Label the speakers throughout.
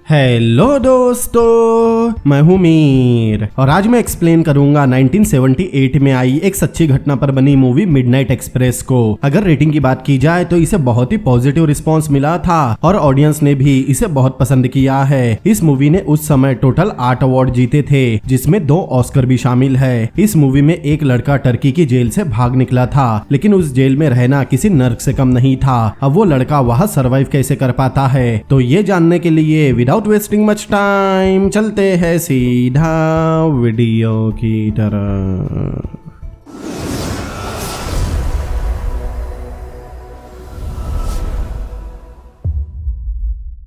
Speaker 1: Hello दोस्तों, मैं हूं मीर और आज मैं एक्सप्लेन करूंगा 1978 में आई एक सच्ची घटना पर बनी मूवी मिडनाइट एक्सप्रेस को। अगर रेटिंग की बात की जाए तो इसे बहुत ही पॉजिटिव रिस्पांस मिला था और ऑडियंस ने भी इसे बहुत पसंद किया है। इस मूवी ने उस समय टोटल 8 अवार्ड जीते थे, जिसमें 2 ऑस्कर भी शामिल है। इस मूवी में एक लड़का टर्की की जेल से भाग निकला था, लेकिन उस जेल में रहना किसी नर्क से कम नहीं था। अब वो लड़का वहाँ सर्वाइव कैसे कर पाता है, तो ये जानने के लिए विदाउट वेस्टिंग मच टाइम चलते हैं सीधा वीडियो की तरफ।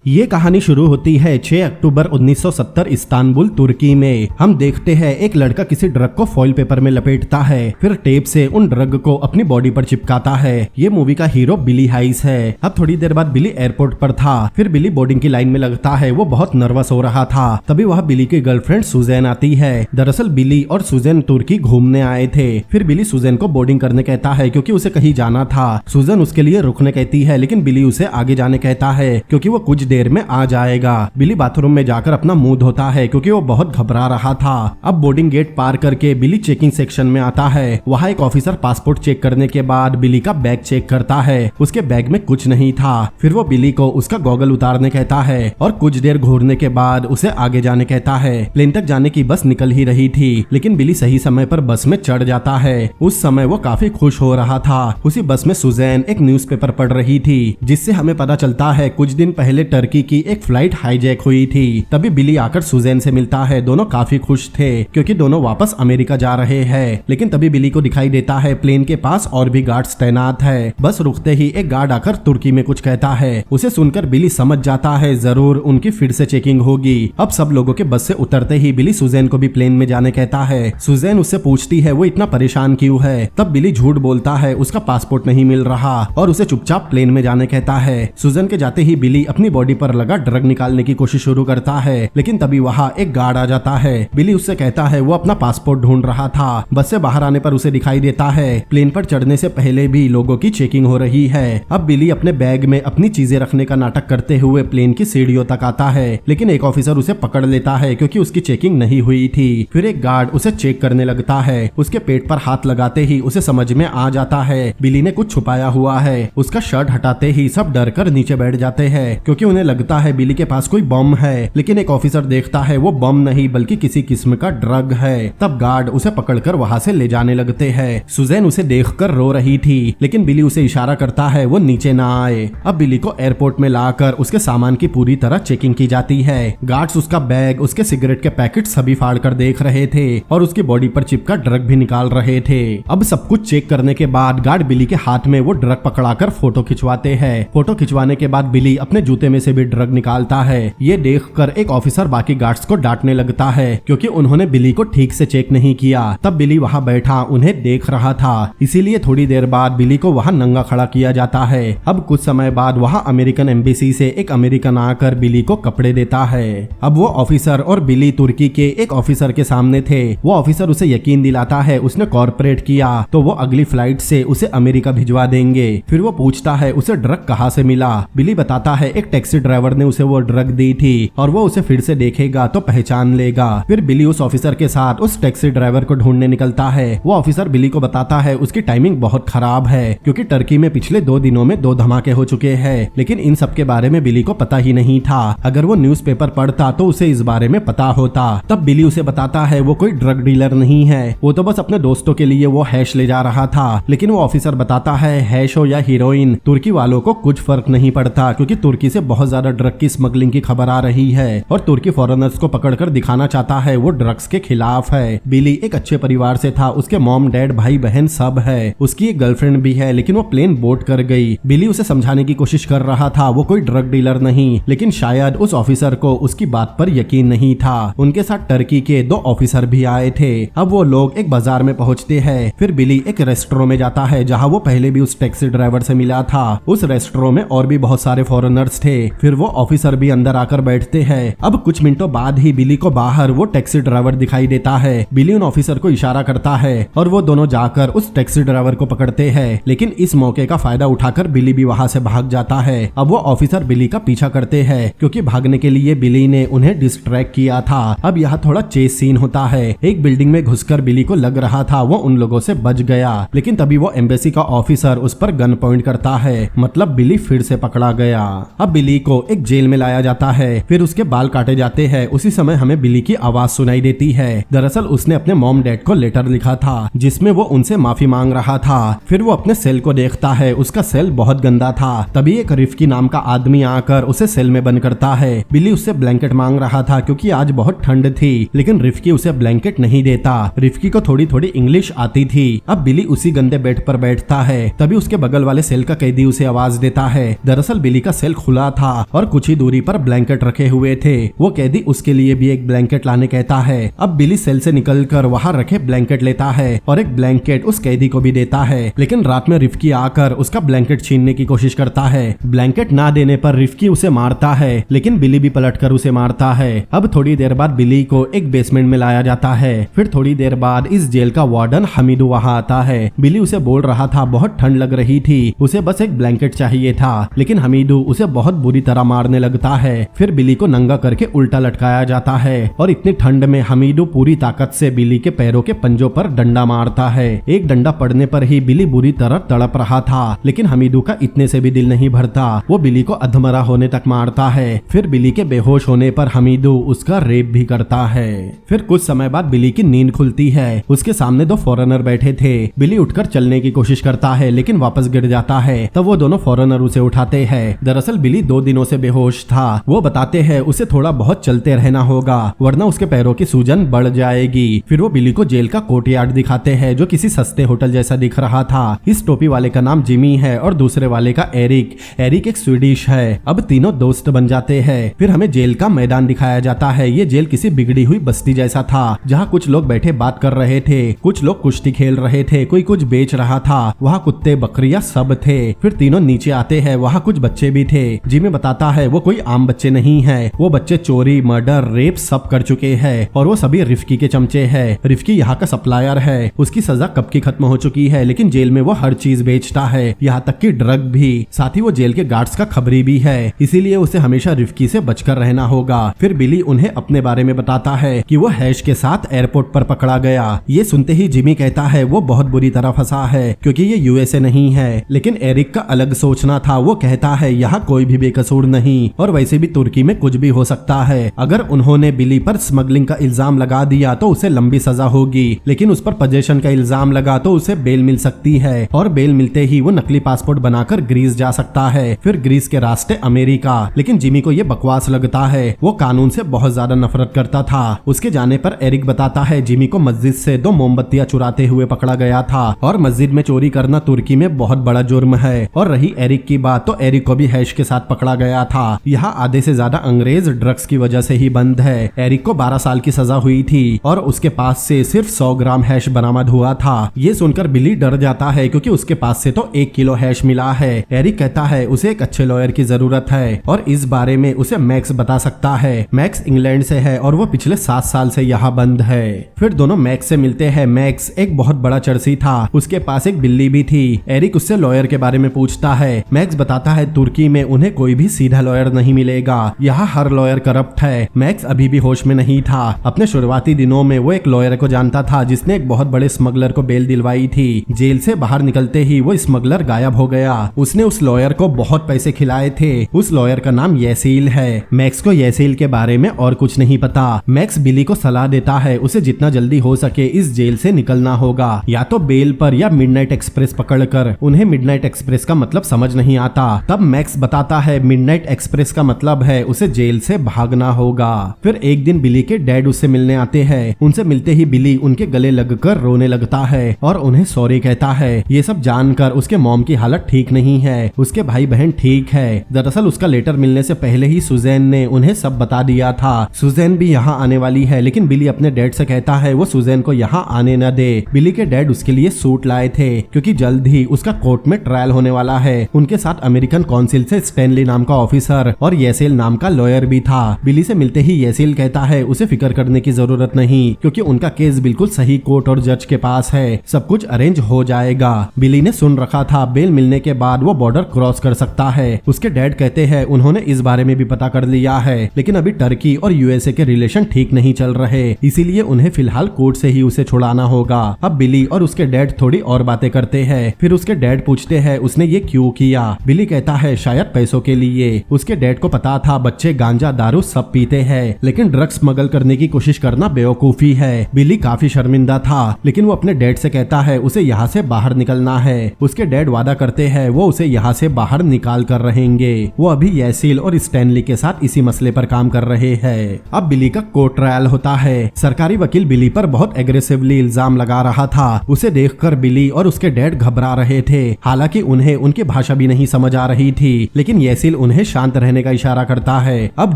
Speaker 1: ये कहानी शुरू होती है 6 अक्टूबर 1970 इस्तांबुल तुर्की में। हम देखते हैं एक लड़का किसी ड्रग को फॉइल पेपर में लपेटता है, फिर टेप से उन ड्रग को अपनी बॉडी पर चिपकाता है। ये मूवी का हीरो बिली हाइस है। अब थोड़ी देर बाद बिली एयरपोर्ट पर था, फिर बिली बोर्डिंग की लाइन में लगता है। वो बहुत नर्वस हो रहा था, तभी वह बिली की गर्लफ्रेंड सुजैन आती है। दरअसल बिली और सुजैन तुर्की घूमने आए थे। फिर बिली सुजैन को बोर्डिंग करने कहता है क्योंकि उसे कहीं जाना था। सुजैन उसके लिए रुकने कहती है, लेकिन बिली उसे आगे जाने कहता है क्योंकि वो कुछ देर में आ जाएगा। बिली बाथरूम में जाकर अपना मुंह धोता है क्योंकि वो बहुत घबरा रहा था। अब बोर्डिंग गेट पार करके बिली चेकिंग सेक्शन में आता है। वहाँ एक ऑफिसर पासपोर्ट चेक करने के बाद बिली का बैग चेक करता है। उसके बैग में कुछ नहीं था। फिर वो बिली को उसका गॉगल उतारने कहता है और कुछ देर घूरने के बाद उसे आगे जाने कहता है। प्लेन तक जाने की बस निकल ही रही थी, लेकिन बिली सही समय पर बस में चढ़ जाता है। उस समय वो काफी खुश हो रहा था। उसी बस में सुजैन एक न्यूज़पेपर पढ़ रही थी, जिससे हमें पता चलता है कुछ दिन पहले टर्की की एक फ्लाइट हाईजैक हुई थी। तभी बिली आकर सुजैन से मिलता है। दोनों काफी खुश थे क्योंकि दोनों वापस अमेरिका जा रहे हैं। लेकिन तभी बिली को दिखाई देता है प्लेन के पास और भी गार्ड्स तैनात है। बस रुकते ही एक गार्ड आकर तुर्की में कुछ कहता है। उसे सुनकर बिली समझ जाता है जरूर उनकी फिर से चेकिंग होगी। अब सब लोगों के बस से उतरते ही बिली सुजैन को भी प्लेन में जाने कहता है। सुजैन उससे पूछती है वो इतना परेशान क्यों है। तब बिली झूठ बोलता है उसका पासपोर्ट नहीं मिल रहा और उसे चुपचाप प्लेन में जाने कहता है। सुजैन के जाते ही बिली अपनी बॉडी पर लगा ड्रग निकालने की कोशिश शुरू करता है, लेकिन तभी वहाँ एक गार्ड आ जाता है। बिली उससे कहता है वो अपना पासपोर्ट ढूंढ रहा था। बस से बाहर आने पर उसे दिखाई देता है प्लेन पर चढ़ने से पहले भी लोगों की चेकिंग हो रही है। अब बिली अपने बैग में अपनी चीजें रखने का नाटक करते हुए प्लेन की सीढ़ियों तक आता है, लेकिन एक ऑफिसर उसे पकड़ लेता है क्योंकि उसकी चेकिंग नहीं हुई थी। फिर एक गार्ड उसे चेक करने लगता है। उसके पेट पर हाथ लगाते ही उसे समझ में आ जाता है बिली ने कुछ छुपाया हुआ है। उसका शर्ट हटाते ही सब डर कर नीचे बैठ जाते हैं क्योंकि उन्हें लगता है बिली के पास कोई बम है। लेकिन एक ऑफिसर देखता है वो बम नहीं बल्कि किसी किस्म का ड्रग है। तब गार्ड उसे पकड़कर वहाँ से ले जाने लगते हैं। सुजैन उसे देखकर रो रही थी, लेकिन बिली उसे इशारा करता है वो नीचे ना आए। अब बिली को एयरपोर्ट में लाकर उसके सामान की पूरी तरह चेकिंग की जाती है। गार्ड्स उसका बैग, उसके सिगरेट के पैकेट सभी फाड़ कर देख रहे थे और उसकी बॉडी पर चिपका ड्रग भी निकाल रहे थे। अब सब कुछ चेक करने के बाद गार्ड बिली के हाथ में वो ड्रग पकड़ाकर फोटो खिंचवाते हैं। फोटो खिंचवाने के बाद बिली अपने जूते में से भी ड्रग निकालता है। ये देखकर एक ऑफिसर बाकी गार्ड्स को डांटने लगता है क्योंकि उन्होंने बिली को ठीक से चेक नहीं किया। तब बिली वहाँ बैठा उन्हें देख रहा था, इसीलिए थोड़ी देर बाद बिली को वहाँ नंगा खड़ा किया जाता है। अब कुछ समय बाद वहाँ अमेरिकन एम्बेसी से एक अमेरिकन आकर बिली को कपड़े देता है। अब वो ऑफिसर और बिली तुर्की के एक ऑफिसर के सामने थे। वो ऑफिसर उसे यकीन दिलाता है उसने कॉर्पोरेट किया तो वो अगली फ्लाइट से उसे अमेरिका भिजवा देंगे। फिर वो पूछता है उसे ड्रग कहाँ से मिला। बिली बताता है एक टैक्सी ड्राइवर ने उसे वो ड्रग दी थी और वो उसे फिर से देखेगा तो पहचान लेगा। फिर बिली उस ऑफिसर के साथ उस टैक्सी ड्राइवर को ढूंढने निकलता है। वो ऑफिसर बिली को बताता है उसकी टाइमिंग बहुत खराब है क्योंकि टर्की में पिछले 2 दिनों में 2 धमाके हो चुके हैं, लेकिन इन सब के बारे में बिली को पता ही नहीं था। अगर वो न्यूज़पेपर पढ़ता तो उसे इस बारे में पता होता। तब बिली उसे बताता है वो कोई ड्रग डीलर नहीं है, वो तो बस अपने दोस्तों के लिए वो हैश ले जा रहा था। लेकिन वो ऑफिसर बताता है हैश हो या हीरोइन, तुर्की वालों को कुछ फर्क नहीं पड़ता क्योंकि तुर्की से बहुत ज्यादा ड्रग की स्मगलिंग की खबर आ रही है और तुर्की फॉरेनर्स को पकड़कर दिखाना चाहता है वो ड्रग्स के खिलाफ है। बिली एक अच्छे परिवार से था, उसके मॉम डैड भाई बहन सब है। उसकी एक गर्लफ्रेंड भी है, लेकिन वो प्लेन बोट कर गई। बिली उसे समझाने की कोशिश कर रहा था वो कोई ड्रग डीलर नहीं, लेकिन शायद उस ऑफिसर को उसकी बात पर यकीन नहीं था। उनके साथ टर्की के 2 ऑफिसर भी आए थे। अब वो लोग एक बाजार में पहुंचते हैं। फिर बिली एक रेस्टोरेंट में जाता है जहाँ वो पहले भी उस टैक्सी ड्राइवर से मिला था। उस रेस्टोरेंट में और भी बहुत सारे फॉरेनर्स थे। फिर वो ऑफिसर भी अंदर आकर बैठते हैं। अब कुछ मिनटों बाद ही बिली को बाहर वो टैक्सी ड्राइवर दिखाई देता है। बिली उन ऑफिसर को इशारा करता है और वो दोनों जाकर उस टैक्सी ड्राइवर को पकड़ते हैं, लेकिन इस मौके का फायदा उठाकर बिली भी वहां से भाग जाता है। अब वो ऑफिसर बिली का पीछा करते हैं क्योंकि भागने के लिए बिली ने उन्हें डिस्ट्रैक्ट किया था। अब यहाँ थोड़ा चेस सीन होता है। एक बिल्डिंग में घुसकर बिली को लग रहा था वो उन लोगों से बच गया, लेकिन तभी वो एम्बेसी का ऑफिसर उस पर गन पॉइंट करता है, मतलब बिली फिर से पकड़ा गया। अब बिली को एक जेल में लाया जाता है, फिर उसके बाल काटे जाते हैं। उसी समय हमें बिली की आवाज सुनाई देती है। दरअसल उसने अपने मॉम डैड को लेटर लिखा था जिसमें वो उनसे माफी मांग रहा था। फिर वो अपने सेल को देखता है, उसका सेल बहुत गंदा था। तभी एक रिफ्की नाम का आदमी आकर उसे सेल में बंद करता है। बिली उससे ब्लैंकेट मांग रहा था क्योंकि आज बहुत ठंड थी, लेकिन रिफ्की उसे ब्लैंकेट नहीं देता। रिफ्की को थोड़ी थोड़ी इंग्लिश आती थी। अब बिली उसी गंदे बेड पर बैठता है। तभी उसके बगल वाले सेल का कैदी उसे आवाज देता है। दरअसल बिली का सेल खुला था और कुछ ही दूरी पर ब्लैंकेट रखे हुए थे। वो कैदी उसके लिए भी एक ब्लैंकेट लाने कहता है। अब बिली सेल से निकलकर वहां रखे ब्लैंकेट लेता है और एक ब्लैंकेट उस कैदी को भी देता है, लेकिन रात में रिफ्की आकर उसका ब्लैंकेट छीनने की कोशिश करता है। ब्लैंकेट ना देने पर रिफ्की उसे मारता है, लेकिन बिली भी पलटकर उसे मारता है। अब थोड़ी देर बाद बिली को एक बेसमेंट में लाया जाता है। फिर थोड़ी देर बाद इस जेल का वार्डन हमीदू वहां आता है। बिली उसे बोल रहा था बहुत ठंड लग रही थी, उसे बस एक ब्लैंकेट चाहिए था, लेकिन हमीदू उसे बहुत बुरी तरह मारने लगता है। फिर बिली को नंगा करके उल्टा लटकाया जाता है और इतनी ठंड में हमीदू पूरी ताकत से बिली के पैरों के पंजों पर डंडा मारता है। एक डंडा पड़ने पर ही बिली बुरी तरह तड़प रहा था, लेकिन हमीदू का इतने से भी दिल नहीं भरता। वो बिली को अधमरा होने तक मारता है। फिर बिली के बेहोश होने पर हमीदू उसका रेप भी करता है। फिर कुछ समय बाद बिली की नींद खुलती है। उसके सामने दो फॉरेनर बैठे थे। बिली उठकर चलने की कोशिश करता है, लेकिन वापस गिर जाता है। तब वो दोनों फॉरेनर उसे उठाते हैं। दरअसल बिली 2 दिनों से बेहोश था। वो बताते हैं उसे थोड़ा बहुत चलते रहना होगा, वरना उसके पैरों की सूजन बढ़ जाएगी। फिर वो बिली को जेल का कोर्टयार्ड दिखाते हैं जो किसी सस्ते होटल जैसा दिख रहा था। इस टोपी वाले का नाम जिमी है और दूसरे वाले का एरिक। एरिक एक स्वीडिश है। अब तीनों दोस्त बन जाते हैं। फिर हमें जेल का मैदान दिखाया जाता है। ये जेल किसी बिगड़ी हुई बस्ती जैसा था, जहाँ कुछ लोग बैठे बात कर रहे थे, कुछ लोग कुश्ती खेल रहे थे, कोई कुछ बेच रहा था। वहाँ कुत्ते बकरियां सब थे। फिर तीनों नीचे आते हैं, वहाँ कुछ बच्चे भी थे। जिमी बताता है वो कोई आम बच्चे नहीं है, वो बच्चे चोरी मर्डर रेप सब कर चुके हैं और वो सभी रिफ्की के चमचे हैं। रिफ्की यहाँ का सप्लायर है। उसकी सजा कब की खत्म हो चुकी है, लेकिन जेल में वो हर चीज बेचता है, यहाँ तक कि ड्रग भी। साथ ही वो जेल के गार्ड्स का खबरी भी है, इसीलिए उसे हमेशा रिफ्की से बचकर रहना होगा। फिर बिली उन्हें अपने बारे में बताता है कि वो हैश के साथ एयरपोर्ट पर पकड़ा गया। ये सुनते ही जिमी कहता है वो बहुत बुरी तरह फंसा है क्योंकि ये यूएसए नहीं है, लेकिन एरिक का अलग सोचना था। वो कहता है यहाँ कोई भी बेकसूर नहीं और वैसे भी तुर्की में कुछ भी हो सकता है। अगर उन्होंने बिली पर स्मगलिंग का इल्जाम लगा दिया तो उसे लंबी सजा होगी, लेकिन उस पर पोजेशन का इल्जाम लगा तो उसे बेल मिल सकती है और बेल मिलते ही वो नकली पासपोर्ट बनाकर ग्रीस जा सकता है। फिर ग्रीस के रास्ते अमेरिका। लेकिन जिमी को ये बकवास लगता है। वो कानून से बहुत ज्यादा नफरत करता था। उसके जाने पर एरिक बताता है जिमी को मस्जिद से 2 मोमबत्तियां चुराते हुए पकड़ा गया था और मस्जिद में चोरी करना तुर्की में बहुत बड़ा जुर्म है। और रही एरिक की बात, तो एरिक को भी हैश के साथ पकड़ा गया था। यहाँ आधे से ज्यादा अंग्रेज ड्रग्स की वजह से ही बंद है। एरिक को 12 साल की सजा हुई थी और उसके पास से सिर्फ 100 ग्राम हैश बरामद हुआ था। ये सुनकर बिली डर जाता है क्योंकि उसके पास से तो 1 किलो हैश मिला है। एरिक कहता है उसे एक अच्छे लॉयर की जरूरत है और इस बारे में उसे मैक्स बता सकता है। मैक्स इंग्लैंड से है और वो पिछले 7 साल से यहाँ बंद है। फिर दोनों मैक्स से मिलते हैं। मैक्स एक बहुत बड़ा चरसी था, उसके पास एक बिल्ली भी थी। एरिक उससे लॉयर के बारे में पूछता है। मैक्स बताता है तुर्की में उन्हें कोई भी सीधा लॉयर नहीं मिलेगा, यहाँ हर लॉयर करप्ट है। मैक्स अभी भी होश में नहीं था। अपने शुरुआती दिनों में वो एक लॉयर को जानता था जिसने एक बहुत बड़े स्मगलर को बेल दिलवाई थी। जेल से बाहर निकलते ही वो स्मगलर गायब हो गया। उसने उस लॉयर को बहुत पैसे खिलाए थे। उस लॉयर का नाम येसील है। मैक्स को येसील के बारे में और कुछ नहीं पता। मैक्स बिली को सलाह देता है उसे जितना जल्दी हो सके इस जेल से निकलना होगा, या तो बेल पर या मिडनाइट एक्सप्रेस पकड़कर। उन्हें मिडनाइट एक्सप्रेस का मतलब समझ नहीं आता। तब मैक्स बताता है मिडनाइट एक्सप्रेस का मतलब है उसे जेल से भागना होगा। फिर एक दिन बिली के डैड उससे मिलने आते हैं। उनसे मिलते ही बिली उनके गले लगकर रोने लगता है और उन्हें सॉरी कहता है। ये सब जानकर उसके मॉम की हालत ठीक नहीं है, उसके भाई बहन ठीक है। दरअसल उसका लेटर मिलने से पहले ही सुजैन ने उन्हें सब बता दिया था। सुजैन भी यहाँ आने वाली है, लेकिन बिली अपने डैड से कहता है वो सुजैन को यहाँ आने न दे। बिली के डैड उसके लिए सूट लाए थे क्योंकि जल्द ही उसका कोर्ट में ट्रायल होने वाला है। उनके साथ अमेरिकन काउंसिल से स्टैनली नाम का ऑफिसर और येसिल नाम का लॉयर भी था। बिली से मिलते ही येसिल कहता है उसे फिक्र करने की जरूरत नहीं, क्योंकि उनका केस बिल्कुल सही कोर्ट और जज के पास है, सब कुछ अरेंज हो जाएगा। बिली ने सुन रखा था बेल मिलने के बाद वो बॉर्डर क्रॉस कर सकता है। उसके डैड कहते हैं उन्होंने इस बारे में भी पता कर लिया है, लेकिन अभी टर्की और यूएसए के रिलेशन ठीक नहीं चल रहे, इसीलिए उन्हें फिलहाल कोर्ट से ही उसे छुड़ाना होगा। अब बिली और उसके डैड थोड़ी और बातें करते हैं। फिर उसके डैड पूछते हैं उसने ये क्यों किया। बिली कहता है शायद पैसों के लिए। उसके डैड को पता था बच्चे गांजा दारू सब पीते हैं, लेकिन ड्रग्स स्मगल करने की कोशिश करना बेवकूफी है। बिली काफी शर्मिंदा था, लेकिन वो अपने डैड से कहता है उसे यहाँ से बाहर निकलना है। उसके डैड वादा करते हैं वो उसे यहाँ से बाहर निकाल कर रहेंगे। वो अभी येसिल और स्टैनली के साथ इसी मसले पर काम कर रहे हैं। अब बिली का कोर्ट ट्रायल होता है। सरकारी वकील बिली पर बहुत एग्रेसिवली इल्जाम लगा रहा था। उसे देखकर बिली और उसके डैड घबरा रहे थे। हालांकि उन्हें उनकी भाषा भी नहीं समझ आ रही थी, लेकिन येसिल उन्हें शांत रहने का इशारा करता है। अब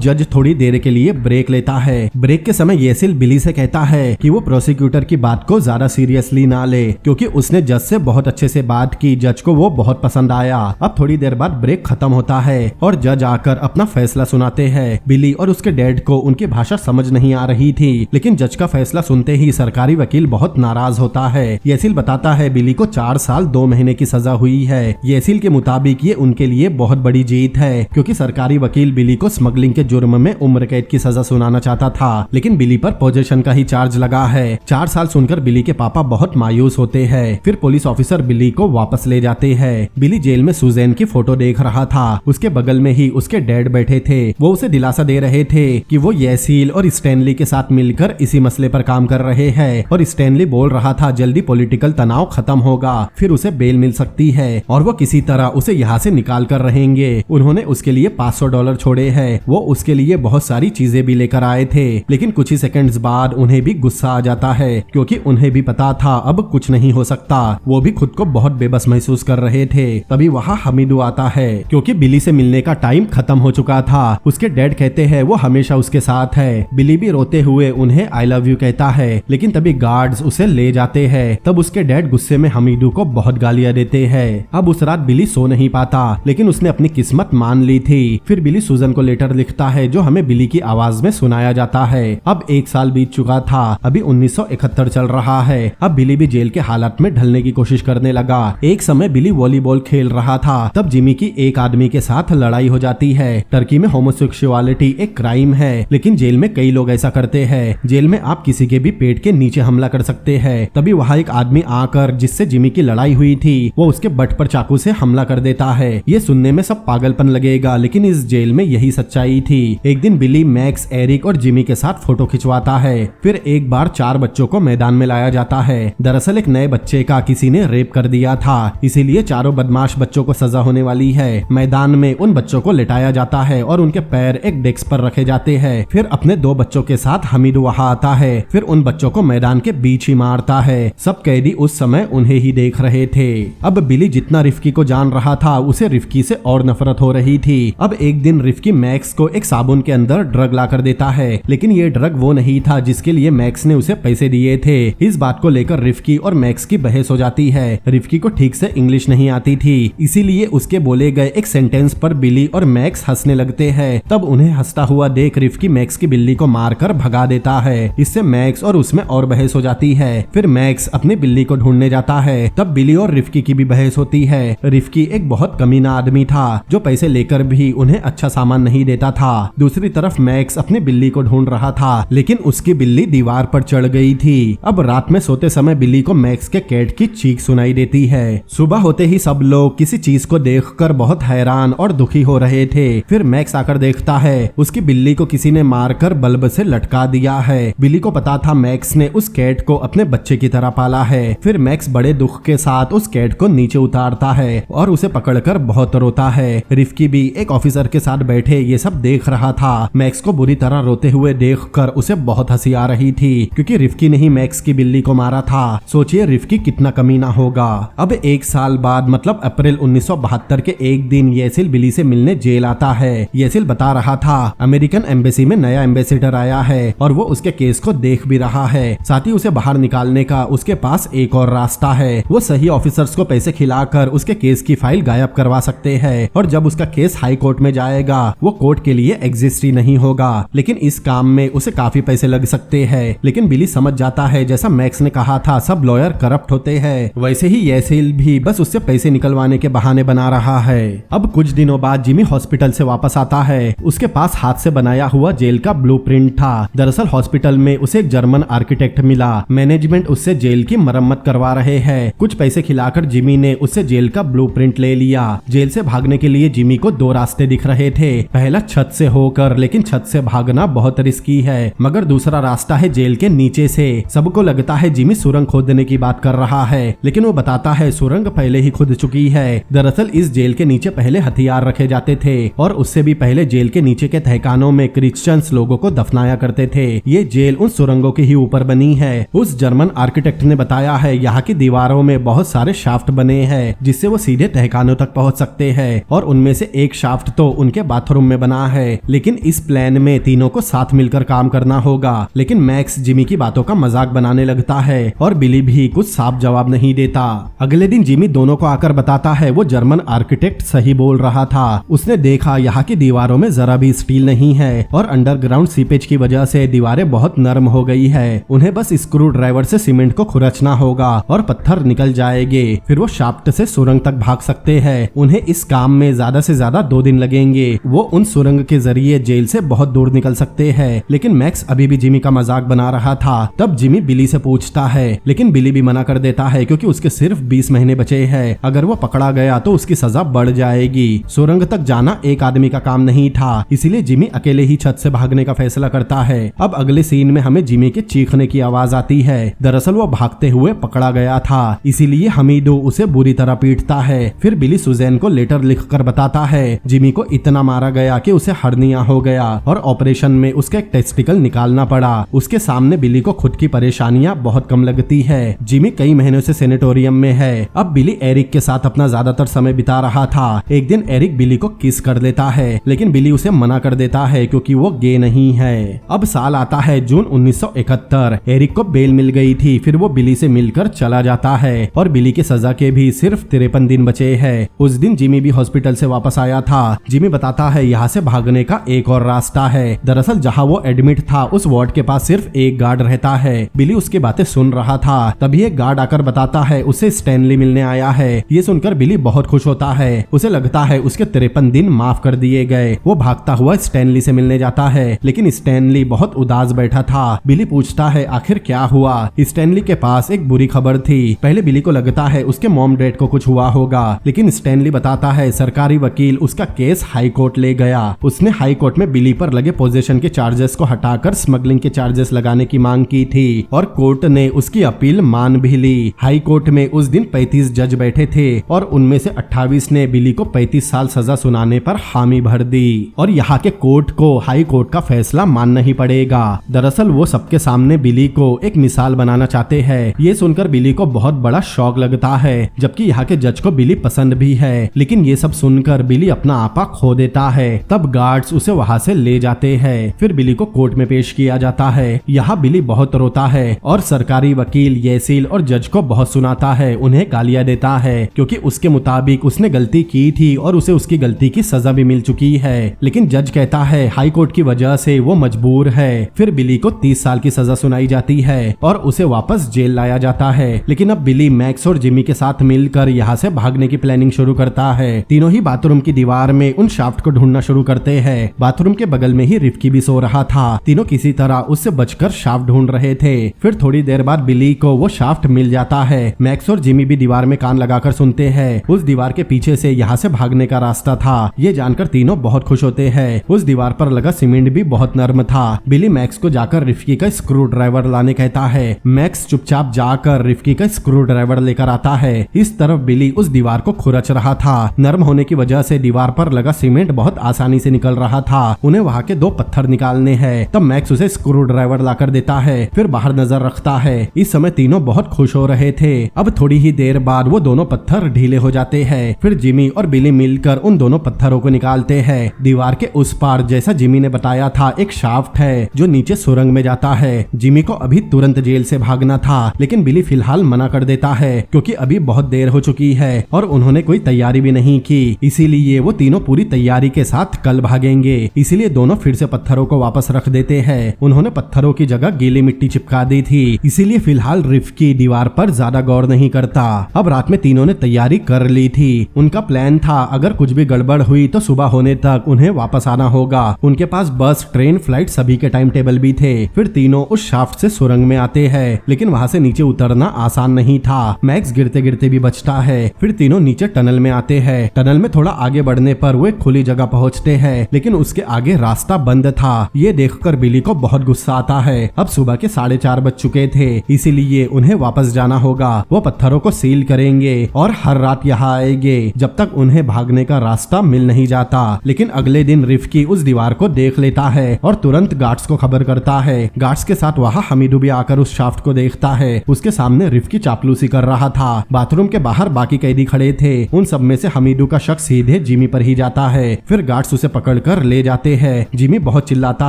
Speaker 1: जज थोड़ी देर के लिए ब्रेक लेता है। ब्रेक के समय येसिल बिली से कहता है कि वो प्रोसिक्यूटर की बात को ज्यादा सीरियसली ना ले, क्योंकि उसने जज से बहुत अच्छे से बात की। जज को वो बहुत पसंद आया। अब थोड़ी देर बाद ब्रेक खत्म होता है और जज आकर अपना फैसला सुनाते हैं। बिली और उसके डैड को उनकी भाषा समझ नहीं आ रही थी, लेकिन जज का फैसला सुनते ही सरकारी वकील बहुत नाराज होता है। येसिल बताता है बिली को 4 साल 2 महीने की सजा हुई है। येसिल के मुताबिक ये उनके लिए बहुत बड़ी जीत है, क्योंकि सरकारी वकील बिली को स्मगलिंग के जुर्म में उम्र कैद की सजा सुनाना चाहता था, लेकिन बिली पर पोजेशन का ही चार्ज लगा है। 4 साल सुनकर बिली के पापा बहुत मायूस होते हैं। फिर पुलिस ऑफिसर बिली को वापस ले जाते हैं। बिली जेल में सुजैन की फोटो देख रहा था। उसके बगल में ही उसके डैड बैठे थे। वो उसे दिलासा दे रहे थे कि वो येसिल और स्टैनली के साथ मिलकर इसी मसले पर काम कर रहे हैं, और स्टैनली बोल रहा था जल्दी पॉलिटिकल तनाव खत्म होगा, फिर उसे बेल मिल सकती है और वो किसी तरह उसे यहाँ से निकाल कर रहेंगे। उन्होंने उसके लिए $500 छोड़े हैं। वो उसके लिए बहुत सारी चीजें भी लेकर आए थे, लेकिन कुछ ही सेकंड्स बाद उन्हें भी गुस्सा आ जाता है, क्योंकि उन्हें भी पता था अब कुछ नहीं हो सकता। वो भी खुद को बहुत बेबस महसूस कर रहे थे। तभी वहाँ हमीदू आता है, क्योंकि बिली से मिलने का टाइम खत्म हो चुका था। उसके डैड कहते हैं वो हमेशा उसके साथ है। बिली भी रोते हुए उन्हें आई लव यू कहता है, लेकिन तभी गार्ड्स उसे ले जाते हैं। तब उसके डैड गुस्से में हमीदू को बहुत गालियां देते हैं। अब उस रात बिली सो नहीं पाता, लेकिन उसने अपनी किस्मत मान ली थी। फिर बिली सुजन को लेटर लिखता है, जो हमें बिली की आवाज में सुनाया जाता है। अब 1 साल बीत चुका था। अभी 1971 चल रहा है। अब बिली भी जेल के हालात में ढलने की कोशिश करने लगा। एक समय बिली वॉलीबॉल खेल रहा था, तब जिमी की एक आदमी के साथ लड़ाई हो जाती है। टर्की में होमोसेक्सुअलिटी एक क्राइम है, लेकिन जेल में कई लोग ऐसा करते हैं। जेल में आप किसी के भी पेट के नीचे हमला कर सकते हैं। तभी वहाँ एक आदमी आकर, जिससे जिमी की लड़ाई हुई थी, वो उसके बट पर चाकू से हमला कर देता है। ये सुनने में सब पागलपन लगेगा, लेकिन इस जेल में यही सच्चाई थी। एक दिन बिली मैक्स, एरिक और जिमी के साथ फोटो खिंचवाता है। फिर एक बार 4 बच्चों को मैदान में लाया जाता है। दरअसल एक नए बच्चे का किसी ने रेप कर दिया था, इसीलिए चारों बदमाश बच्चों को सजा होने वाली है। मैदान में उन बच्चों को लिटाया जाता है और उनके पैर एक डेस्क पर रखे जाते हैं। फिर अपने 2 बच्चों के साथ हमीद वहाँ आता है। फिर उन बच्चों को मैदान के बीच ही मारता है। सब कैदी उस समय उन्हें ही देख रहे थे। अब बिली जितना रिफ्की को जान रहा था, उसे रिफ्की से और नफरत हो रही थी। अब एक दिन रिफ्की मैक्स को एक साबुन के अंदर ड्रग ला कर देता है, लेकिन ये ड्रग वो नहीं था जिसके लिए मैक्स ने उसे पैसे दिए थे। इस बात को लेकर रिफ्की और मैक्स की बहस हो जाती है। रिफ्की को ठीक से इंग्लिश नहीं आती थी, इसीलिए उसके बोले गए एक सेंटेंस पर बिली और मैक्स हंसने लगते हैं। तब उन्हें हंसता हुआ देख रिफ्की मैक्स की बिल्ली को मारकर भगा देता है। इससे मैक्स और उसमें और बहस हो जाती है। फिर मैक्स अपनी बिल्ली को ढूंढने जाता है। तब बिली और रिफ्की की भी बहस होती है। रिफ्की एक बहुत कमीना आदमी था, जो पैसे लेकर भी उन्हें अच्छा सामान नहीं देता था। दूसरी तरफ मैक्स अपनी बिल्ली को ढूंढ रहा था, लेकिन उसकी बिल्ली दीवार पर चढ़ गई थी। अब रात में सोते समय बिली को मैक्स के कैट की चीख सुनाई देती है। सुबह होते ही सब लोग किसी चीज को देखकर बहुत हैरान और दुखी हो रहे थे। फिर मैक्स आकर देखता है उसकी बिल्ली को किसी ने मारकर बल्ब से लटका दिया है। बिली को पता था मैक्स ने उस कैट को अपने बच्चे की तरह पाला है। फिर मैक्स बड़े दुख के साथ उस कैट को नीचे उतारता है और उसे पकड़कर बहुत रोता है। रिफ्की भी एक ऑफिसर के साथ बैठे ये सब देख रहा था। मैक्स को बुरी तरह रोते हुए देखकर उसे बहुत हंसी आ रही थी, क्योंकि रिफ्की ने ही मैक्स की बिल्ली को मारा था। सोचिए रिफ्की कितना कमीना होगा। अब 1 साल बाद मतलब अप्रैल 1972 के एक दिन येसिल बिली से मिलने जेल आता है। येसिल बता रहा था अमेरिकन एम्बेसी में नया एम्बेसडर आया है और वो उसके केस को देख भी रहा है। साथ ही उसे बाहर निकालने का उसके पास एक और रास्ता है। वो सही ऑफिसर्स को पैसे खिलाकर उसके केस की फाइल गायब करवा सकते हैं, और जब उसका केस हाई कोर्ट में जाएगा वो कोर्ट के लिए एग्जिस्ट ही नहीं होगा, लेकिन इस काम में उसे काफी पैसे लग सकते हैं। लेकिन बिली समझ जाता है जैसा मैक्स ने कहा था सब लॉयर करप्ट होते हैं, वैसे ही येसेल भी बस उससे पैसे निकलवाने के बहाने बना रहा है। अब कुछ दिनों बाद जिमी हॉस्पिटल से वापस आता है। उसके पास हाथ से बनाया हुआ जेल का ब्लूप्रिंट था। दरअसल हॉस्पिटल में उसे एक जर्मन आर्किटेक्ट मिला। मैनेजमेंट उससे जेल की मरम्मत करवा रहे हैं। कुछ पैसे खिलाकर जिमी ने उससे जेल का ब्लूप्रिंट ले लिया। जेल से भागने के लिए जिमी को दो रास्ते दिख रहे थे। पहला छत से होकर, लेकिन छत से भागना बहुत रिस्की है। मगर दूसरा रास्ता है जेल के नीचे से। सबको लगता है जिमी सुरंग खोदने की बात कर रहा है, लेकिन वो बताता है सुरंग पहले ही खुद चुकी है। दरअसल इस जेल के नीचे पहले हथियार रखे जाते थे और उससे भी पहले जेल के नीचे के तहखानों में क्रिश्चियंस लोगों को दफनाया करते थे। ये जेल उन सुरंगों के ही ऊपर बनी है। उस जर्मन आर्किटेक्ट ने बताया है यहाँ की दीवारों में बहुत सारे शाफ्ट बने हैं जिससे वो सीधे तहखानों तक पहुँच सकते हैं, और उनमें से एक शाफ्ट तो उनके बाथरूम में बना है। लेकिन इस प्लान में तीनों को साथ मिलकर काम करना होगा। लेकिन मैक्स जिमी की बातों का मजाक बनाने लगता है और बिली भी कुछ साफ जवाब नहीं देता। अगले दिन जिमी दोनों को आकर बताता है वो जर्मन आर्किटेक्ट सही बोल रहा था। उसने देखा यहाँ की दीवारों में जरा भी स्टील नहीं है और अंडरग्राउंड सीपेज की वजह से दीवारें बहुत नरम हो गई है। उन्हें बस स्क्रू ड्राइवर से सीमेंट को खुरचना होगा और पत्थर निकल जाएंगे। फिर वो शाफ्ट से सुरंग तक भाग सकते हैं। उन्हें इस काम में ज्यादा से ज्यादा 2 दिन लगेंगे। वो उन सुरंग के जरिए जेल से बहुत दूर निकल सकते हैं। लेकिन मैक्स अभी भी जिमी का मजाक बना रहा था। तब जिमी बिली से पूछता है, लेकिन बिली भी मना कर देता है क्योंकि उसके सिर्फ 20 महीने बचे हैं। अगर वो पकड़ा गया तो उसकी सजा बढ़ जाएगी। सुरंग तक जाना एक आदमी का काम नहीं था, इसीलिए जिमी अकेले ही छत से भागने का फैसला करता है। अब अगले सीन में हमें जिमी के चीखने की आवाज आती है। दरअसल वो भागते हुए पकड़ा गया था, इसीलिए हमीदो उसे बुरी तरह पीटता है। फिर बिली सुजैन को लेटर लिखकर बताता है जिमी को इतना मारा गया कि उसे हर्निया हो गया और ऑपरेशन में उसका एक टेस्टिकल निकालना पड़ा। उसके सामने बिली को खुद की परेशानियां बहुत कम लगती है। जिमी कई महीनों से सेनेटोरियम में है। अब बिली एरिक के साथ अपना ज्यादातर समय बिता रहा था। एक दिन एरिक बिली को किस कर लेता है, लेकिन बिली उसे मना कर देता है क्योंकि वो गे नहीं है। अब साल आता है जून 1971। एरिक को बेल मिल गई थी। फिर वो बिली से मिलकर चला जाता है और बिली की सजा के भी सिर्फ 53 दिन बचे हैं। उस दिन जिमी भी हॉस्पिटल से वापस आया था। जिमी बताता है यहाँ से भागने का एक और रास्ता है। दरअसल जहाँ वो एडमिट था उस वार्ड के पास सिर्फ एक गार्ड रहता है। बिली उसकी बातें सुन रहा था। तभी एक गार्ड आकर बताता है उसे स्टैनली मिलने आया है। ये सुनकर बिली बहुत खुश होता है। उसे लगता है उसके 53 दिन माफ कर दिए गए। वो भागता हुआ स्टैनली से मिलने जाता है, लेकिन स्टैनली बहुत उदास बैठा था। बिली पूछता है आखिर क्या हुआ। स्टैनली के पास एक बुरी खबर थी। पहले बिली को लगता है उसके मॉम डैड को कुछ हुआ होगा, लेकिन स्टैनली बताता है सरकारी वकील उसका केस हाई कोर्ट ले गया। उसने हाई कोर्ट में बिली पर लगे पोजेशन के चार्जेस को हटाकर स्मगलिंग के चार्जेस लगाने की मांग की थी और कोर्ट ने उसकी अपील मान भी ली। हाई कोर्ट में उस दिन 35 जज बैठे थे और उनमें से 28 ने बिली को 35 साल सजा सुनाने पर हामी भर दी और यहाँ के कोर्ट को हाई कोर्ट का फैसला मानना ही पड़ेगा। दरअसल वो सबके सामने बिली को एक मिसाल बनाना चाहते हैं। ये सुनकर बिली को बहुत बड़ा शौक लगता है, जबकि यहाँ के जज को बिली पसंद भी है। लेकिन ये सब सुनकर बिली अपना आपा खो देता है। तब गार्ड्स उसे वहाँ से ले जाते हैं। फिर बिली को कोर्ट में पेश किया जाता है। यहाँ बिली बहुत रोता है और सरकारी वकील येसेल और जज को बहुत सुनाता है, उन्हें गालियां देता है क्योंकि उसके मुताबिक उसने गलती की थी और उसे उसकी गलती की सजा भी मिल चुकी है। लेकिन जज कहता है हाई कोर्ट की वजह से वो मजबूर है। फिर बिली को 30 साल की सजा सुनाई जाती है और उसे वापस जेल लाया जाता है। लेकिन अब बिली मैक्स और जिमी के साथ मिलकर यहाँ से भागने की प्लानिंग शुरू करता है। तीनों ही बाथरूम की दीवार में उन शाफ्ट को ढूंढना शुरू करते हैं। बाथरूम के बगल में ही रिफ्की भी सो रहा था। तीनों किसी तरह उससे बचकर शाफ्ट ढूंढ रहे थे। फिर थोड़ी देर बाद बिली को वो शाफ्ट मिल जाता है। मैक्स और जिमी भी दीवार में कान लगाकर सुनते हैं। उस दीवार के पीछे से यहाँ से भागने का रास्ता था। ये जानकर तीनों बहुत खुश होते हैं। उस दीवार पर लगा सीमेंट भी बहुत नरम था। बिली मैक्स को जाकर रिफ्की का स्क्रू ड्राइवर लाने कहता है। मैक्स चुपचाप जाकर रिफ्की का स्क्रू ड्राइवर लेकर आता है। इस तरफ बिली उस दीवार को खुरच रहा था। नरम होने की वजह से दीवार पर लगा सीमेंट बहुत आसानी से निकल रहा था। उन्हें वहाँ के 2 पत्थर निकालने हैं। तब मैक्स उसे स्क्रू ड्राइवर लाकर देता है, फिर बाहर नजर रखता है। इस समय तीनों बहुत खुश हो रहे थे। अब थोड़ी ही देर बाद वो दोनों पत्थर ढीले हो जाते हैं। फिर जिमी और बिली मिलकर उन दोनों पत्थरों को निकालते हैं। दीवार के उस पार जैसा जिमी ने बताया था एक शाफ्ट है जो नीचे सुरंग में जाता है। जिमी को अभी तुरंत जेल से भागना था, लेकिन बिली फिलहाल मना कर देता है क्योंकि अभी बहुत देर हो चुकी है और उन्होंने कोई तैयारी भी नहीं की। इसीलिए इसीलिए वो तीनों पूरी तैयारी के साथ कल भागेंगे। इसीलिए दोनों फिर से पत्थरों को वापस रख देते हैं। उन्होंने पत्थरों की जगह गीली मिट्टी चिपका दी थी, इसीलिए फिलहाल रिफ्की दीवार पर ज्यादा गौर नहीं करता। अब रात में तीनों ने तैयारी कर ली थी। उनका प्लान था अगर कुछ भी गड़बड़ हुई तो सुबह होने तक उन्हें वापस आना होगा। उनके पास बस, ट्रेन, फ्लाइट सभी के टाइम टेबल भी थे। फिर तीनों उस शाफ्ट से सुरंग में आते हैं, लेकिन वहाँ से नीचे उतरना आसान नहीं था। मैक्स गिरते गिरते भी बचता है। फिर तीनों नीचे टनल में आते हैं। टनल में थोड़ा आगे बढ़ने पर वो एक खुली जगह पहुँचते हैं, लेकिन उसके आगे रास्ता बंद था। ये देखकर बिली को बहुत गुस्सा आता है। अब सुबह के 4:30 बज चुके थे, इसीलिए उन्हें वापस जाना होगा। वो पत्थरों को सील करेंगे और हर रात यहाँ आएंगे जब तक उन्हें भागने का रास्ता मिल नहीं जाता। लेकिन अगले दिन रिफ्की उस दीवार को देख लेता है और तुरंत गार्ड्स को खबर करता है। गार्ड्स के साथ वहाँ हमीदू भी आकर उस शाफ्ट को देखता है। उसके सामने रिफ्की चापलूसी कर रहा था। बाथरूम के बाहर बाकी कैदी खड़े थे। उन सब में से हमीदू का शक सीधे जिमी पर ही जाता है। फिर गार्ड्स उसे पकड़कर ले जाते हैं। जिमी बहुत चिल्लाता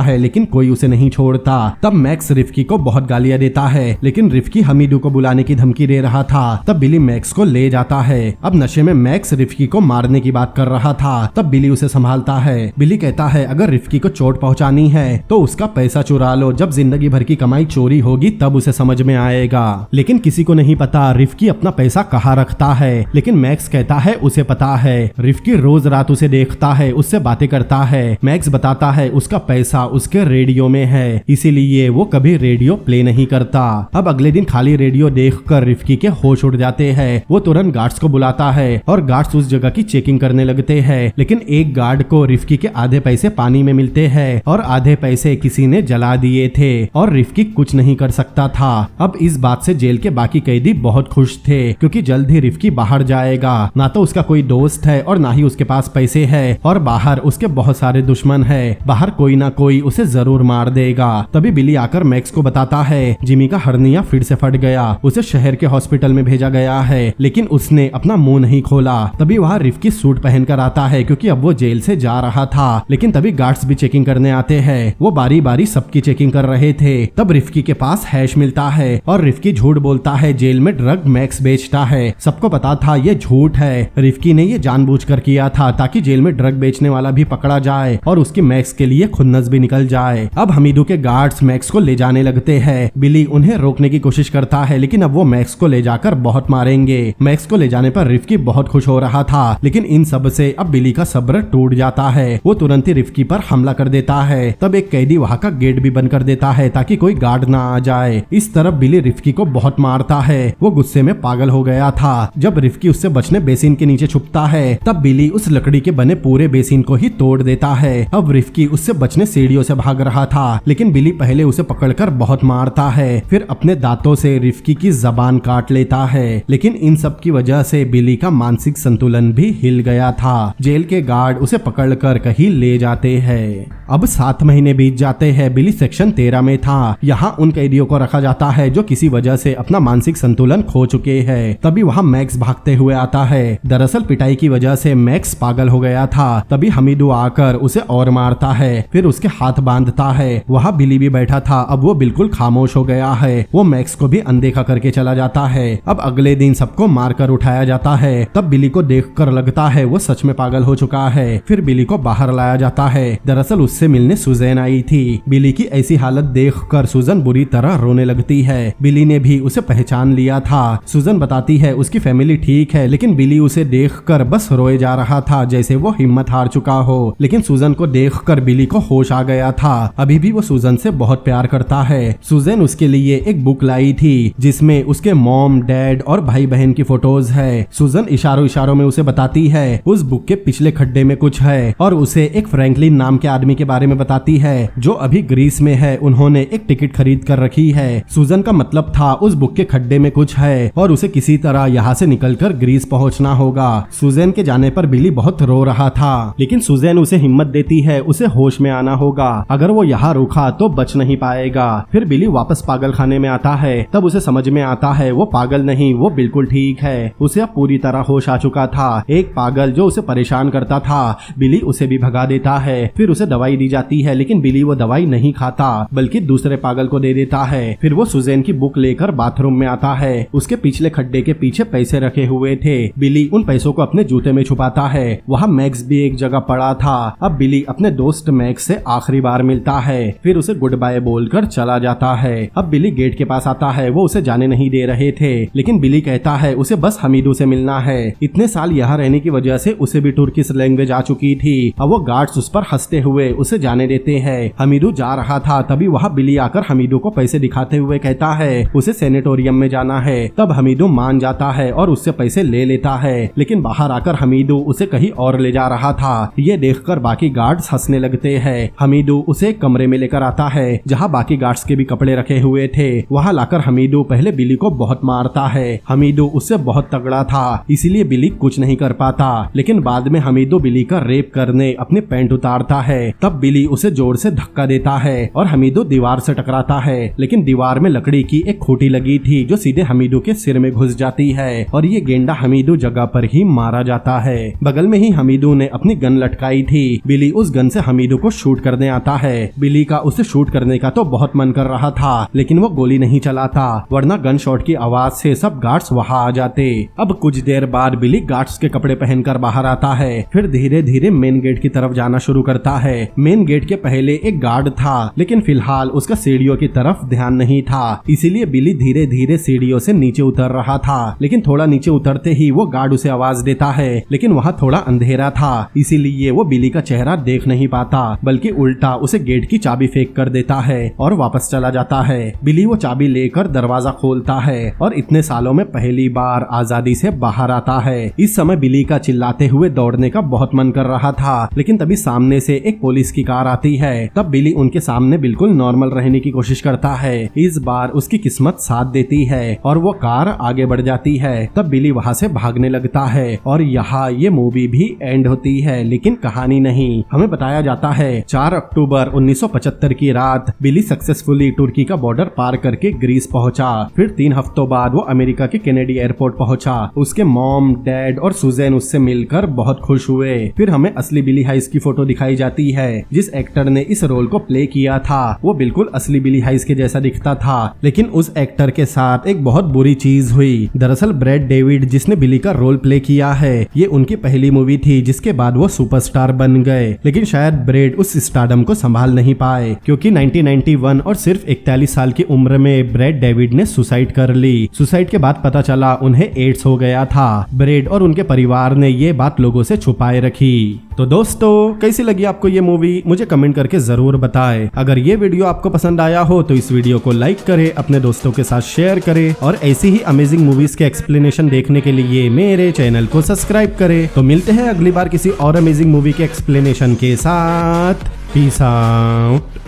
Speaker 1: है, लेकिन कोई उसे नहीं छोड़ता। तब मैक्स रिफ्की को बहुत गालियां देता है, लेकिन रिफ्की हमीदू को बुलाने की धमकी दे रहा था। तब बिली मैक्स को ले जाता है। अब नशे में मैक्स रिफ्की को मारने की बात कर रहा था। तब बिली उसे संभालता है। बिली कहता है अगर रिफ्की को चोट पहुंचानी है तो उसका पैसा चुरा लो। जब जिंदगी भर की कमाई चोरी होगी तब उसे समझ में आएगा। लेकिन किसी को नहीं पता रिफ्की अपना पैसा कहाँ रखता है। लेकिन मैक्स कहता है उसे पता है। रिफ्की रोज रात उसे देखता है, उससे बातें करता है। मैक्स बताता है उसका पैसा उसके रेडियो में है, इसीलिए वो कभी रेडियो प्ले नहीं करता। अब अगले दिन खाली रेडियो देखकर रिफ्की के होश उड़ जाते हैं। वो तुरंत गार्ड्स को बुलाता है और गार्ड्स उस जगह की चेकिंग करने लगते हैं। लेकिन एक गार्ड को रिफ्की के आधे पैसे पानी में मिलते हैं और आधे पैसे किसी ने जला दिए थे और रिफ्की कुछ नहीं कर सकता था। अब इस बात से जेल के बाकी कैदी बहुत खुश थे, क्योंकि जल्द ही रिफ्की बाहर जाएगा। ना तो उसका कोई दोस्त है और ना ही उसके पास पैसे है, और बाहर उसके बहुत सारे दुश्मन है। बाहर कोई ना कोई उसे जरूर मार देगा। तभी बिली आकर मैक्स को बताता है जिमी का हर्निया फिर से फट गया। उसे शहर के हॉस्पिटल में भेजा गया है, लेकिन उसने अपना मुंह नहीं खोला। तभी वहाँ रिफ्की सूट पहनकर आता है, क्योंकि अब वो जेल से जा रहा था। लेकिन तभी गार्ड्स भी चेकिंग करने आते हैं। वो बारी बारी सबकी चेकिंग कर रहे थे। तब रिफ्की के पास हैश मिलता है और रिफ्की झूठ बोलता है जेल में ड्रग मैक्स बेचता है। सबको पता था ये झूठ है। रिफ्की ने ये जानबूझकर किया था ताकि जेल में ड्रग बेचने वाला भी पकड़ा जाए और उसकी मैक्स के लिए खुन्नस भी निकल जाए। अब हमीदू के गार्ड्स मैक्स को ले जाने लगते हैं। बिली उन्हें रोकने की कोशिश करता है, लेकिन अब वो मैक्स को ले जाकर बहुत मारेंगे। मैक्स को ले जाने पर रिफ्की बहुत खुश हो रहा था, लेकिन इन सब से अब बिली का सब्र टूट जाता है। वो तुरंत ही रिफ्की पर हमला कर देता है। तब एक कैदी वहाँ का गेट भी बंद कर देता है ताकि कोई गार्ड ना आ जाए। इस तरफ बिली रिफ्की को बहुत मारता है। वो गुस्से में पागल हो गया था। जब रिफ्की उससे बचने बेसिन के नीचे छुपता है, तब बिली उस लकड़ी के बने पूरे बेसिन को ही तोड़ देता है। अब रिफ्की उससे बचने सीढ़ियों से भाग रहा था, लेकिन बिली पहले उसे पकड़कर बहुत मारता है। फिर अपने दांतों से रिफ्की की जबान काट लेता है। लेकिन इन सब की वजह से बिली का मानसिक संतुलन भी हिल गया था। जेल के गार्ड उसे पकड़कर कहीं ले जाते हैं। अब 7 महीने बीत जाते हैं। बिली सेक्शन 13 में था। यहाँ उन कैदियों को रखा जाता है जो किसी वजह से अपना मानसिक संतुलन खो चुके हैं। तभी वहाँ मैक्स भागते हुए आता है। दरअसल पिटाई की वजह से मैक्स पागल हो गया था। तभी हमीदू आकर उसे और मारता है, फिर उसके हाथ बांधता है। वहाँ बिली भी बैठा था। अब वो बिल्कुल खामोश हो गया है। वो मैक्स को भी अनदेखा करके चला जाता है। अब अगले दिन सबको मारकर उठाया जाता है। तब बिली को देखकर लगता है वो सच में पागल हो चुका है। फिर बिली को बाहर लाया जाता है। दरअसल उससे मिलने सुजैन आई थी। बिली की ऐसी हालत देखकर सुजन बुरी तरह रोने लगती है। बिली ने भी उसे पहचान लिया था। सुजन बताती है उसकी फैमिली ठीक है, लेकिन बिली उसे देखकर बस रोए जा रहा था जैसे वो हिम्मत हार चुका हो। लेकिन सुजन को देखकर बिली को होश आ गया था। अभी भी वो सुजन से बहुत प्यार करता है। सुजन उसके लिए एक बुक लाई थी जिसमें उसके मॉम, डैड और भाई बहन की फोटोज है। सुजन इशारों इशारों में उसे बताती है उस बुक के पिछले खड्डे में कुछ है, और उसे एक फ्रैंकलिन नाम के आदमी के बारे में बताती है जो अभी ग्रीस में है। उन्होंने एक टिकट खरीद कर रखी है। सुजन का मतलब था उस बुक के खड्डे में कुछ है और उसे किसी तरह यहाँ से निकलकर ग्रीस पहुँचना होगा। सुजैन के जाने पर बिली बहुत रो रहा था, लेकिन सुजैन उसे हिम्मत देती है उसे होश में आना होगा। अगर वो यहाँ रुका तो बच नहीं पाएगा। फिर बिली वापस पागल खाने में आता है। तब उसे समझ में आता है वो पागल नहीं, वो बिल्कुल ठीक है। उसे अब पूरी तरह होश आ चुका था। एक पागल जो उसे परेशान करता था, बिली उसे भी भगा देता है। फिर उसे दवाई दी जाती है, लेकिन बिली वो दवाई नहीं खाता बल्कि दूसरे पागल को दे देता है। फिर वो सुजैन की बुक लेकर बाथरूम में आता है। उसके पिछले खड्डे के पीछे पैसे रखे हुए थे। बिली उन पैसों को अपने जूते में छुपाता देखता है वहाँ मैक्स भी एक जगह पड़ा था। अब बिली अपने दोस्त मैक्स से आखिरी बार मिलता है, फिर उसे गुड बाय बोलकर चला जाता है। अब बिली गेट के पास आता है, वो उसे जाने नहीं दे रहे थे, लेकिन बिली कहता है उसे बस हमीदू से मिलना है। इतने साल यहाँ रहने की वजह से उसे भी तुर्किश लैंग्वेज आ चुकी थी। अब वो गार्ड्स उस पर हंसते हुए उसे जाने देते हैं। हमीदू जा रहा था, तभी वहाँ बिली आकर हमीदू को पैसे दिखाते हुए कहता है उसे सेनेटोरियम में जाना है। तब हमीदू मान जाता है और उससे पैसे ले लेता है, लेकिन बाहर आकर हमीदू उसे कहीं और ले जा रहा था। ये देखकर बाकी गार्ड्स हंसने लगते हैं। हमीदू उसे एक कमरे में लेकर आता है जहाँ बाकी गार्ड्स के भी कपड़े रखे हुए थे। वहाँ लाकर हमीदू पहले बिली को बहुत मारता है। हमीदू उससे बहुत तगड़ा था, इसीलिए बिली कुछ नहीं कर पाता, लेकिन बाद में हमीदू बिली का रेप करने अपने पैंट उतारता है। तब बिली उसे जोर से धक्का देता है और हमीदू दीवार से टकराता है, लेकिन दीवार में लकड़ी की एक खूंटी लगी थी जो सीधे हमीदू के सिर में घुस जाती है और ये गेंडा हमीदू जगह पर ही मारा जाता है। बगल में ही हमीदू ने अपनी गन लटकाई थी। बिली उस गन से हमीदू को शूट करने आता है। बिली का उसे शूट करने का तो बहुत मन कर रहा था, लेकिन वो गोली नहीं चलाता, वरना गन शॉट की आवाज से सब गार्ड्स वहां आ जाते। अब कुछ देर बाद बिली गार्ड्स के कपड़े पहनकर बाहर आता है, फिर धीरे धीरे मेन गेट की तरफ जाना शुरू करता है। मेन गेट के पहले एक गार्ड था, लेकिन फिलहाल उसका सीढ़ियों की तरफ ध्यान नहीं था, इसीलिए बिली धीरे धीरे सीढ़ियों से नीचे उतर रहा था। लेकिन थोड़ा नीचे उतरते ही वो गार्ड उसे आवाज देता है, लेकिन वहाँ थोड़ा अंधेरा था, इसीलिए वो बिली का चेहरा देख नहीं पाता, बल्कि उल्टा उसे गेट की चाबी फेंक कर देता है और वापस चला जाता है। बिली वो चाबी लेकर दरवाजा खोलता है और इतने सालों में पहली बार आजादी से बाहर आता है। इस समय बिली का चिल्लाते हुए दौड़ने का बहुत मन कर रहा था, लेकिन तभी सामने से एक पुलिस की कार आती है। तब बिली उनके सामने बिल्कुल नॉर्मल रहने की कोशिश करता है। इस बार उसकी किस्मत साथ देती है और वो कार आगे बढ़ जाती है। तब बिली वहाँ से भागने लगता है और यहाँ ये मूवी भी एंड होती है, लेकिन कहानी नहीं। हमें बताया जाता है 4 अक्टूबर 1975 की रात बिली सक्सेसफुली तुर्की का बॉर्डर पार करके ग्रीस पहुंचा। फिर 3 हफ्तों बाद वो अमेरिका के केनेडी एयरपोर्ट पहुंचा। उसके मॉम, डैड और सुजैन उससे मिलकर बहुत खुश हुए। फिर हमें असली बिली हाइस की फोटो दिखाई जाती है। जिस एक्टर ने इस रोल को प्ले किया था वो बिल्कुल असली बिली हाइस के जैसा दिखता था, लेकिन उस एक्टर के साथ एक बहुत बुरी चीज हुई। दरअसल ब्रैड डेविड जिसने बिली का रोल प्ले किया है, ये उनकी पहली मूवी थी जिसके बाद वो सुपरस्टार बन गए, लेकिन शायद ब्रैड उस स्टारडम को संभाल नहीं पाए, क्योंकि 1991 और सिर्फ 41 साल की उम्र में ब्रैड डेविड ने सुसाइड कर ली। सुसाइड के बाद पता चला उन्हें एड्स हो गया था। ब्रैड और उनके परिवार ने ये बात लोगों से छुपाए रखी। तो दोस्तों, कैसी लगी आपको ये मूवी, मुझे कमेंट करके जरूर बताएं। अगर ये वीडियो आपको पसंद आया हो तो इस वीडियो को लाइक करें, अपने दोस्तों के साथ शेयर करें और ऐसी ही अमेजिंग मूवीज के एक्सप्लेनेशन देखने के लिए मेरे चैनल को सब्सक्राइब करें। तो मिलते हैं अगली बार किसी और अमेजिंग मूवी के एक्सप्लेनेशन के साथ। Peace out.